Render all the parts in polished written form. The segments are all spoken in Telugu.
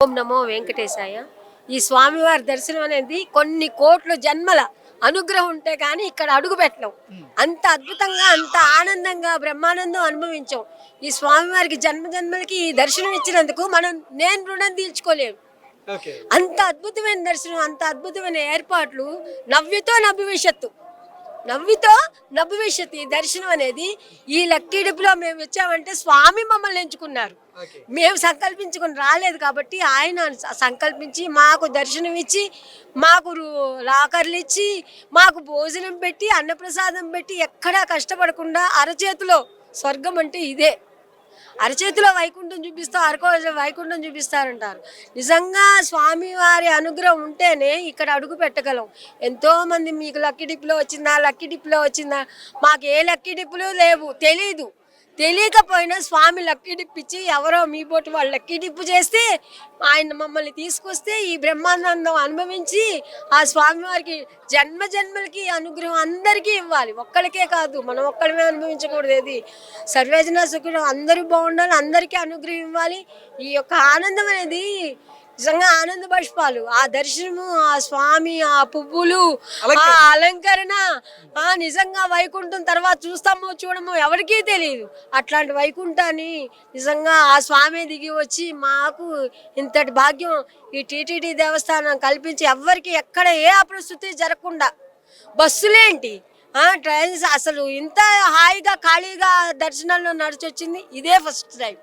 ఓం నమో వెంకటేశాయ. ఈ స్వామివారి దర్శనం అనేది కొన్ని కోట్ల జన్మల అనుగ్రహం ఉంటే కానీ ఇక్కడ అడుగు పెట్టలేం. అంత అద్భుతంగా, అంత ఆనందంగా, బ్రహ్మానందం అనుభవించాం. ఈ స్వామివారికి జన్మ జన్మలకి ఈ దర్శనం ఇచ్చినందుకు నేను రుణం తీర్చుకోలేము. అంత అద్భుతమైన దర్శనం, అంత అద్భుతమైన ఏర్పాట్లు. నవ్వితో నవ్విషత్తు, నవ్వితో నవ్విషత్తు. ఈ దర్శనం అనేది ఈ లక్కీడిపులో మేము వచ్చామంటే స్వామి మమ్మల్ని ఎంచుకున్నారు. మేము సంకల్పించుకొని రాలేదు కాబట్టి ఆయన సంకల్పించి మాకు దర్శనం ఇచ్చి, మాకు లాకర్లు ఇచ్చి, మాకు భోజనం పెట్టి, అన్నప్రసాదం పెట్టి, ఎక్కడా కష్టపడకుండా అరచేతిలో స్వర్గం అంటే ఇదే. అరచేతిలో వైకుంఠం చూపిస్తా, వైకుంఠం చూపిస్తారంటారు. నిజంగా స్వామివారి అనుగ్రహం ఉంటేనే ఇక్కడ అడుగు పెట్టగలం. ఎంతోమంది మీకు లక్కీ డిప్లో వచ్చిందా, లక్కీ డిప్లో వచ్చిందా, మాకు ఏ లక్కీ డిప్పులు లేవు, తెలియకపోయినా స్వామి లక్కీ డిప్ ఇచ్చి ఎవరో మీ బోటి వాళ్ళు లక్కీ డిప్పు చేస్తే ఆయన మమ్మల్ని తీసుకొస్తే ఈ బ్రహ్మానందం అనుభవించి ఆ స్వామివారికి జన్మ జన్మలకి అనుగ్రహం అందరికీ ఇవ్వాలి. ఒక్కరికే కాదు, మనం ఒక్కడమే అనుభవించకూడదు. ఏది సర్వేజన సుఖం, అందరూ బాగుండాలి, అందరికీ అనుగ్రహం ఇవ్వాలి. ఈ యొక్క ఆనందం అనేది నిజంగా ఆనంద బాష్పాలు. ఆ దర్శనము, ఆ స్వామి, ఆ పువ్వులు, ఆ అలంకరణ, నిజంగా వైకుంఠం తర్వాత చూస్తామో చూడమో ఎవరికీ తెలియదు. అట్లాంటి వైకుంఠాన్ని నిజంగా ఆ స్వామి దిగి వచ్చి మాకు ఇంతటి భాగ్యం ఈ టీటీడీ దేవస్థానం కల్పించి ఎవరికి ఎక్కడ ఏ అప్రస్తుతి జరగకుండా, బస్సులేంటి, ట్రైన్స్ అసలు ఇంత హాయిగా ఖాళీగా దర్శనంలో నడిచొచ్చింది ఇదే ఫస్ట్ టైం.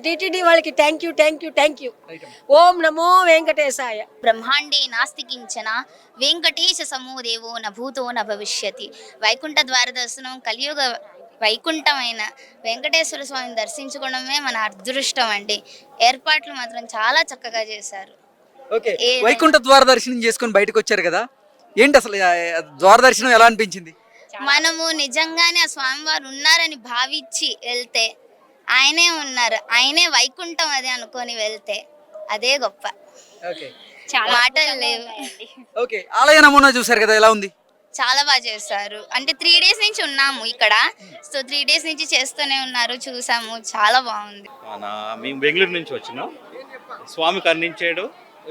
టీటీడీ వాళ్ళకి థ్యాంక్ యూ. ఓం నమో వెంకటేశాయ. బ్రహ్మాండే నాస్తి కించన వెంకటేశ సమూదేవో న భూతో న భవిష్యతి. వైకుంఠ ద్వార దర్శనం, కలియుగ వైకుంఠమైన వెంకటేశ్వర స్వామిని దర్శించుకోవడమే మన అదృష్టం అండి. ఏర్పాట్లు మాత్రం చాలా చక్కగా చేశారు. వైకుంఠ ద్వార దర్శనం చేసుకొని బయటకు వచ్చారు కదా, ఏంటి అసలు ద్వార దర్శనం ఎలా అనిపించింది? మనము నిజంగానే ఆ స్వామివారు ఉన్నారని భావించి వెళ్తే ఆయనే ఉన్నారు, ఆయనే వైకుంఠం అది అనుకొని వెళ్తే అదే గొప్ప. మాటలు లేవు. ఆలయ నమూనా చూసారు కదా, ఎలా ఉంది? చాలా బాగా చేస్తారు. అంటే 3 days నుంచి ఉన్నాము ఇక్కడ, సో 3 days నుంచి చేస్తూనే ఉన్నారు, చూసాము, చాలా బాగుంది. మేము బెంగళూరు నుంచి వచ్చినాం. స్వామి కరుణించాడు.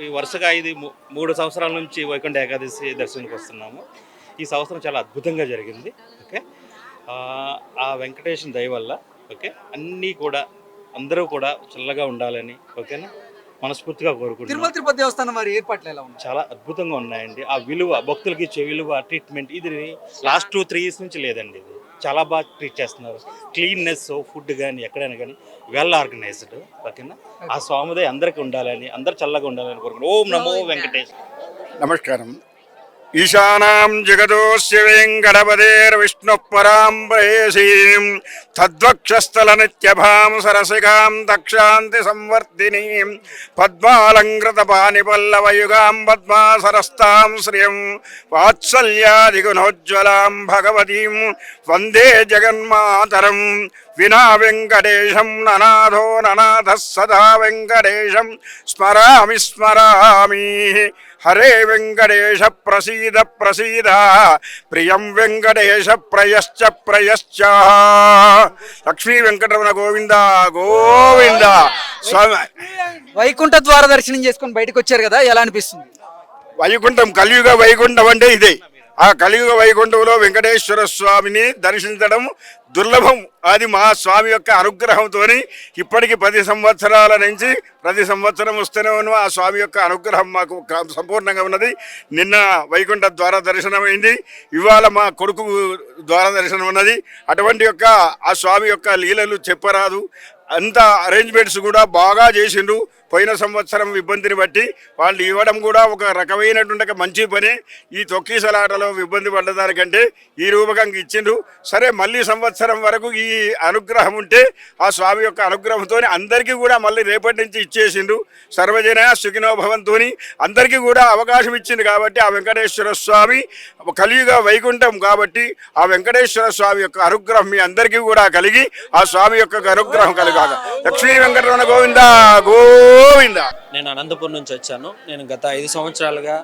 ఈ వరుసగా ఇది 3 సంవత్సరాల నుంచి వైకుంఠ ఏకాదశి దర్శనానికి వస్తున్నాము. ఈ సంవత్సరం చాలా అద్భుతంగా జరిగింది. ఓకే, ఆ వెంకటేశ్వర దయ వల్ల ఓకే అన్నీ కూడా అందరూ కూడా చల్లగా ఉండాలని ఓకేనా మనస్ఫూర్తిగా కోరుకుంటున్నాం. తిరుపతి దేవస్థానం వారి ఏర్పాట్లు ఎలా ఉన్నాయి? చాలా అద్భుతంగా ఉన్నాయండి. ఆ విలువ, భక్తులకి ఇచ్చే విలువ, ట్రీట్మెంట్ ఇది లాస్ట్ 2-3 years నుంచి లేదండి. ఇది చాలా బాగా ట్రీట్ చేస్తున్నారు. క్లీన్నెస్, ఫుడ్ కానీ ఎక్కడైనా కానీ వెల్ ఆర్గనైజ్డ్ ఓకేనా. ఆ స్వామిదే అందరికీ ఉండాలని, అందరు చల్లగా ఉండాలని కోరుకుంటున్నాం. ఓం నమో వెంకటేశ్. నమస్కారం. ఈశానాం జగదోస్య వెంకటపదేర్విష్ణుః పరాం ప్రేయసీం తద్వక్షస్థల నిత్యభాం సరసికాం దక్షాంతి సంవర్ధినీం పద్మాలంకృత పాణిపల్లవయుగాం పద్మాసరస్తాం శ్రియం వాత్సల్యాదిగుణోజ్వలాం భగవతీం వందే జగన్మాతరం. వినా వెంకటేశం ననాథో ననాథः సదా వెంకటేశం స్మరామి. హరే వెంకటేశ ప్రసీద ప్రియం వెంకటేశ ప్రయశ్చ. లక్ష్మీ వెంకటరమణ గోవింద గోవింద. వైకుంఠ ద్వార దర్శనం చేసుకొని బయటకు వచ్చారు కదా, ఎలా అనిపిస్తుంది? వైకుంఠం, కలియుగ వైకుంఠం అంటే ఇదే. ఆ కలియుగ వైకుంఠంలో వెంకటేశ్వర స్వామిని దర్శించడం దుర్లభం. అది మా స్వామి యొక్క అనుగ్రహంతో ఇప్పటికి 10 సంవత్సరాల నుంచి ప్రతి సంవత్సరం వస్తూనే ఉన్నాం. ఆ స్వామి యొక్క అనుగ్రహం మాకు సంపూర్ణంగా ఉన్నది. నిన్న వైకుంఠ ద్వార దర్శనం అయింది, ఇవాళ మా కొడుకు ద్వార దర్శనం ఉన్నది. అటువంటి యొక్క ఆ స్వామి యొక్క లీలలు చెప్పరాదు. అంత అరేంజ్మెంట్స్ కూడా బాగా చేసిండ్రు. పోయిన సంవత్సరం ఇబ్బందిని బట్టి వాళ్ళు ఇవ్వడం కూడా ఒక రకమైనటువంటి మంచి పని. ఈ తొక్కీసలాటలో ఇబ్బంది పడ్డదానికంటే ఈ రూపకంగా ఇచ్చిండ్రు. సరే, మళ్ళీ సంవత్సరం వరకు ఈ అనుగ్రహం ఉంటే ఆ స్వామి యొక్క అనుగ్రహంతో అందరికీ కూడా మళ్ళీ రేపటి నుంచి ఇచ్చేసిండ్రు. సర్వజన సుఖినో భవంతో అందరికీ కూడా అవకాశం ఇచ్చింది కాబట్టి ఆ వెంకటేశ్వర స్వామి కలియుగ వైకుంఠం కాబట్టి ఆ వెంకటేశ్వర స్వామి యొక్క అనుగ్రహం మీ అందరికీ కూడా కలిగి ఆ స్వామి యొక్క అనుగ్రహం కలుగాక. లక్ష్మీ వెంకటరమణ గోవింద గోవింద. నేను అనంతపురం నుంచి వచ్చాను. నేను గత 5 సంవత్సరాలుగా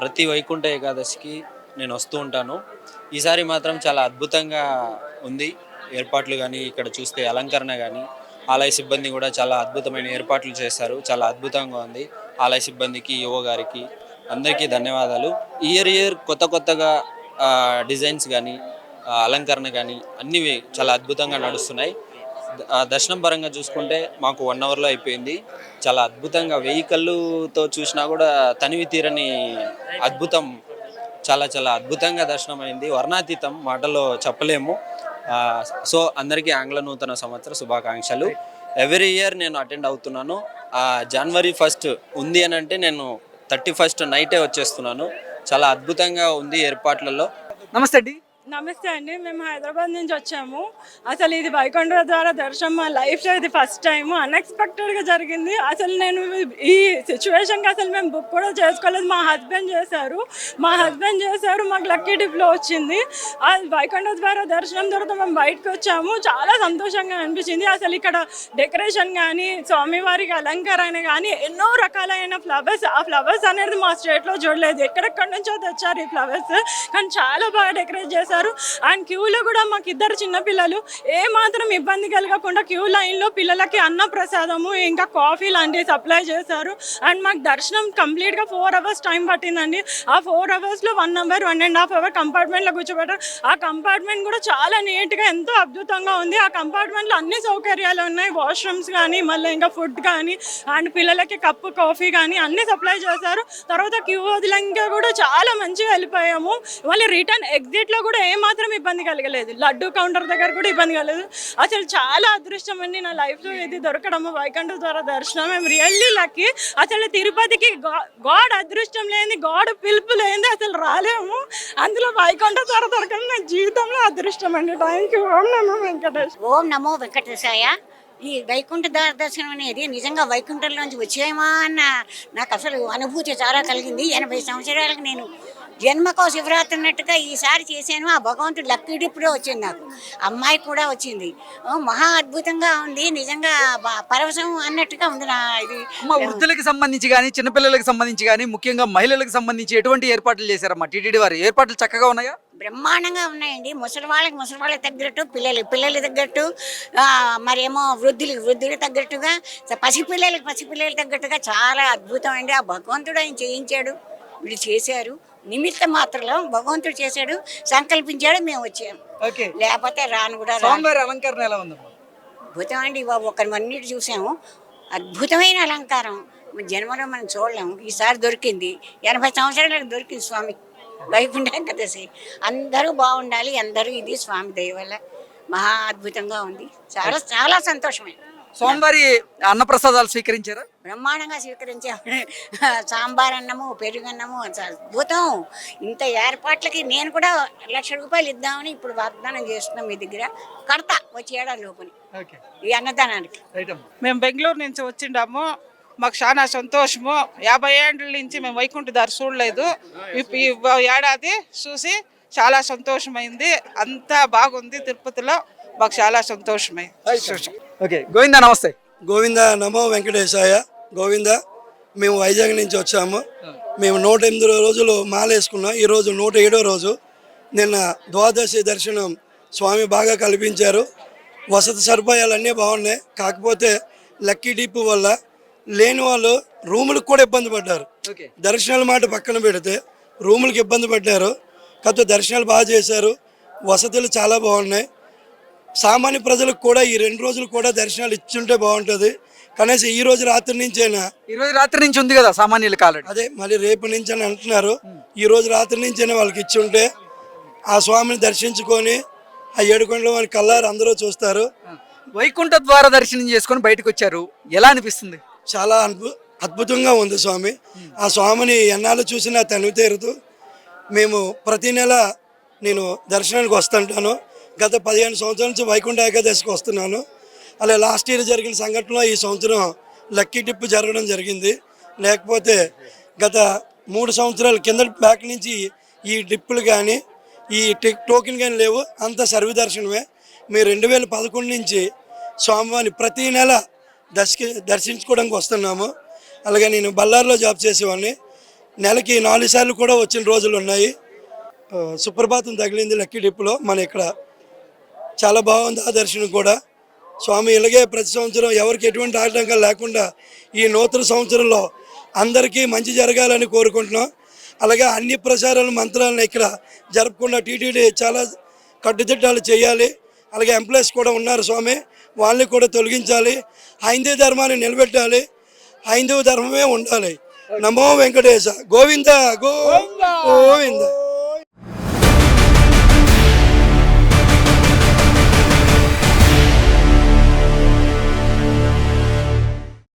ప్రతి వైకుంఠ ఏకాదశికి నేను వస్తూ ఉంటాను. ఈసారి మాత్రం చాలా అద్భుతంగా ఉంది. ఏర్పాట్లు కానీ, ఇక్కడ చూస్తే అలంకరణ కానీ ఆలయ సిబ్బంది కూడా చాలా అద్భుతమైన ఏర్పాట్లు చేశారు. చాలా అద్భుతంగా ఉంది. ఆలయ సిబ్బందికి, యువ గారికి అందరికీ ధన్యవాదాలు. ఇయర్ కొత్తగా డిజైన్స్ కానీ అలంకరణ కానీ అన్నీ చాలా అద్భుతంగా నడుస్తున్నాయి. దర్శనం పరంగా చూసుకుంటే మాకు 1 అవర్లో అయిపోయింది. చాలా అద్భుతంగా వెహికల్తో చూసినా కూడా తనివి తీరని అద్భుతం. చాలా అద్భుతంగా దర్శనం అయింది. వర్ణాతీతం, మాటలో చెప్పలేము. సో అందరికీ ఆంగ్ల నూతన సంవత్సర శుభాకాంక్షలు. ఎవ్రీ ఇయర్ నేను అటెండ్ అవుతున్నాను. జనవరి 1 ఉంది అని అంటే నేను 31 నైటే వచ్చేస్తున్నాను. చాలా అద్భుతంగా ఉంది ఏర్పాట్లలో. నమస్తే అండి. నమస్తే అండి. మేము హైదరాబాద్ నుంచి వచ్చాము. అసలు ఇది వైకుంఠ ద్వారా దర్శనం మా లైఫ్లో ఇది ఫస్ట్ టైం. అన్ఎక్స్పెక్టెడ్గా జరిగింది. అసలు నేను ఈ సిచ్యువేషన్కి అసలు మేము బుక్ కూడా చేసుకోలేదు. మా హస్బెండ్ చేశారు. మాకు లక్కీ డిప్లో వచ్చింది. ఆ వైకుంఠ ద్వారా దర్శనం తర్వాత మేము బయటకు వచ్చాము. చాలా సంతోషంగా అనిపించింది. అసలు ఇక్కడ డెకరేషన్ కానీ, స్వామివారికి అలంకరణ కానీ, ఎన్నో రకాలైన ఫ్లవర్స్. ఆ ఫ్లవర్స్ అనేది మా స్టేట్లో చూడలేదు. ఎక్కడెక్కడి నుంచో తెచ్చారు ఈ ఫ్లవర్స్. కానీ చాలా బాగా డెకరేట్ చేశారు. అండ్ క్యూలో కూడా మాకు 2 చిన్నపిల్లలు ఏ మాత్రం ఇబ్బంది కలగకుండా క్యూ లైన్లో పిల్లలకి అన్న ప్రసాదము ఇంకా కాఫీ లాంటివి సప్లై చేశారు. అండ్ మాకు దర్శనం కంప్లీట్గా 4 అవర్స్ టైం పట్టిందండి. ఆ 4 అవర్స్లో 1 అవర్ 1.5 అవర్ కంపార్ట్మెంట్లో కూర్చోబెట్టారు. ఆ కంపార్ట్మెంట్ కూడా చాలా నీట్గా ఎంతో అద్భుతంగా ఉంది. ఆ కంపార్ట్మెంట్లో అన్ని సౌకర్యాలు ఉన్నాయి. వాష్రూమ్స్ కానీ, మళ్ళీ ఇంకా ఫుడ్ కానీ, అండ్ పిల్లలకి కప్పు కాఫీ కానీ అన్ని సప్లై చేశారు. తర్వాత క్యూ వదిలంగా కూడా చాలా మంచిగా వెళ్ళిపోయాము. మళ్ళీ రిటర్న్ ఎగ్జిట్లో కూడా ఏమాత్రం ఇబ్బంది కలగలేదు. లడ్డు కౌంటర్ దగ్గర కూడా ఇబ్బంది కలగలేదు. అసలు చాలా అదృష్టం అండి నా లైఫ్లో ఇది దొరకడము, వైకుంఠ ద్వారా దర్శనం. మేము రియల్లీ లక్కీ. అసలు తిరుపతికి గాడ్ అదృష్టం లేని, గాడ్ పిలుపు లేని అసలు రాలేము. అందులో వైకుంఠ ద్వారా దొరకడం నా జీవితంలో అదృష్టం అండి. Thank you. ఓం నమో వెంకటేష్. ఓం నమో వెంకటేశాయ. ఈ వైకుంఠ దర్శనం అనేది నిజంగా వైకుంఠంలోంచి వచ్చేమా అన్న నాకు అసలు అనుభూతి చాలా కలిగింది. 80 సంవత్సరాలకు నేను జన్మకో శివరాత్రి అన్నట్టుగా ఈసారి చేశాను. ఆ భగవంతుడు లక్కీ డిప్లో వచ్చింది. నాకు అమ్మాయి కూడా వచ్చింది. మహా అద్భుతంగా ఉంది. నిజంగా పరవశం అన్నట్టుగా ఉంది. నా ఇది వృద్ధులకు సంబంధించి కానీ, చిన్నపిల్లలకు సంబంధించి కానీ, ముఖ్యంగా మహిళలకు సంబంధించి ఎటువంటి ఏర్పాట్లు చేశారమ్మా టీటీడీ వారు? ఏర్పాట్లు చక్కగా ఉన్నాయా? బ్రహ్మాండంగా ఉన్నాయండి. ముసలి వాళ్ళకి తగ్గట్టు, పిల్లలు తగ్గట్టు, మరేమో వృద్ధులకు తగ్గట్టుగా, పసిపిల్లలకు తగ్గట్టుగా చాలా అద్భుతం అండి. ఆ భగవంతుడు ఆయన చేయించాడు, వీళ్ళు చేశారు. నిమిత్త మాత్రంలో భగవంతుడు చేశాడు, సంకల్పించాడు, మేము వచ్చాము. లేకపోతే రాను కూడా అలంకరణ ఎలా ఉందమ్మా? అద్భుతం అండి. ఒకరివన్నిటి చూసాము. అద్భుతమైన అలంకారం జన్మలో మనం చూడలేము. ఈసారి దొరికింది. 80 సంవత్సరాలకు దొరికింది స్వామి వైకుంఠ ఏకాదశి. అందరూ బాగుండాలి. అందరూ ఇది స్వామి దయ వల్ల మహా అద్భుతంగా ఉంది. చాలా సంతోషమైంది. స్వామివారి అన్నప్రసాదాలు స్వీకరించారా? బ్రహ్మాండంగా స్వీకరించాము. సాంబార్ అన్నము, పెరుగన్నము అద్భుతం. ఇంత ఏర్పాట్లకి నేను కూడా 1,00,000 రూపాయలు ఇద్దామని ఇప్పుడు వాగ్దానం చేస్తున్నాం. మీ దగ్గర కడతా వచ్చే ఏడాది లోపలి ఈ అన్నదానానికి. మేము బెంగళూరు నుంచి వచ్చిండాము. మాకు చాలా సంతోషము. 50 ఏళ్ళ నుంచి మేము వైకుంఠ దారి చూడలేదు. ఈ ఏడాది చూసి చాలా సంతోషమైంది. అంతా బాగుంది తిరుపతిలో. మాకు చాలా సంతోషమైంది. ఓకే గోవిందా నమస్తే. గోవింద నమో వెంకటేశాయ. గోవింద. మేము వైజాగ్ నుంచి వచ్చాము. మేము 108 రోజులు మాలేసుకున్నాం. ఈరోజు 107వ రోజు. నిన్న ద్వాదశి దర్శనం స్వామి బాగా కల్పించారు. వసతి సదుపాయాలు అన్నీ బాగున్నాయి. కాకపోతే లక్కీ డిప్ వల్ల లేని వాళ్ళు రూములకు కూడా ఇబ్బంది పడ్డారు. దర్శనాల మాట పక్కన పెడితే రూములకు ఇబ్బంది పడ్డారు. కాకపోతే దర్శనాలు బాగా చేశారు. వసతులు చాలా బాగున్నాయి. సామాన్య ప్రజలకు కూడా ఈ 2 రోజులు కూడా దర్శనాలు ఇచ్చుంటే బాగుంటుంది. కనీసం ఈ రోజు రాత్రి నుంచైనా, ఈ రోజు రాత్రి నుంచి ఉంది కదా సామాన్యులకు ఆల్రెడీ. అదే మళ్ళీ రేపు నుంచి అని అంటున్నారు. ఈ రోజు రాత్రి నుంచైనా వాళ్ళకి ఇచ్చి ఉంటే ఆ స్వామిని దర్శించుకొని ఆ 7 కొండల వారి కల్లారు అందరూ చూస్తారు. వైకుంఠ ద్వార దర్శనం చేసుకొని బయటకు వచ్చారు, ఎలా అనిపిస్తుంది? చాలా అద్భుతంగా ఉంది స్వామి. ఆ స్వామిని ఎన్నాళ్ళు చూసినా తనివి తీరుతూ మేము ప్రతి నెల నేను దర్శనానికి వస్తుంటాను. గత 15 సంవత్సరాల నుంచి వైకుంఠ ఏకాదశికి వస్తున్నాను. అలా లాస్ట్ ఇయర్ జరిగిన సంఘటనలో ఈ సంవత్సరం లక్కీ డిప్ జరగడం జరిగింది. లేకపోతే గత 3 సంవత్సరాల కింద బ్యాక్ నుంచి ఈ డిప్పులు కానీ ఈ టోకెన్ కానీ లేవు. అంత సర్వ దర్శనమే. మేము 2011 నుంచి స్వామివారిని ప్రతి నెల దర్శించుకోవడానికి వస్తున్నాము. అలాగే నేను బళ్ళారిలో జాబ్ చేసేవాడిని. నెలకి 4 సార్లు కూడా వచ్చిన రోజులు ఉన్నాయి. సుప్రభాతం తగిలింది లక్కీ డిప్పులో. మన ఇక్కడ చాలా బాగుంది ఆ దర్శనం కూడా. స్వామి ఇలాగే ప్రతి సంవత్సరం ఎవరికి ఎటువంటి ఆటంకాలు లేకుండా ఈ నూతన సంవత్సరంలో అందరికీ మంచి జరగాలని కోరుకుంటున్నాం. అలాగే అన్ని ప్రచారాలు మంత్రాలను ఇక్కడ జరపకుండా టీటీడీ చాలా కట్టుదిట్టాలు చేయాలి. అలాగే ఎంప్లాయీస్ కూడా ఉన్నారు స్వామి, వాళ్ళని కూడా తొలగించాలి. హైందవ ధర్మాన్ని నిలబెట్టాలి, హైందవ ధర్మమే ఉండాలి. నమో వెంకటేశ గోవింద గోవింద.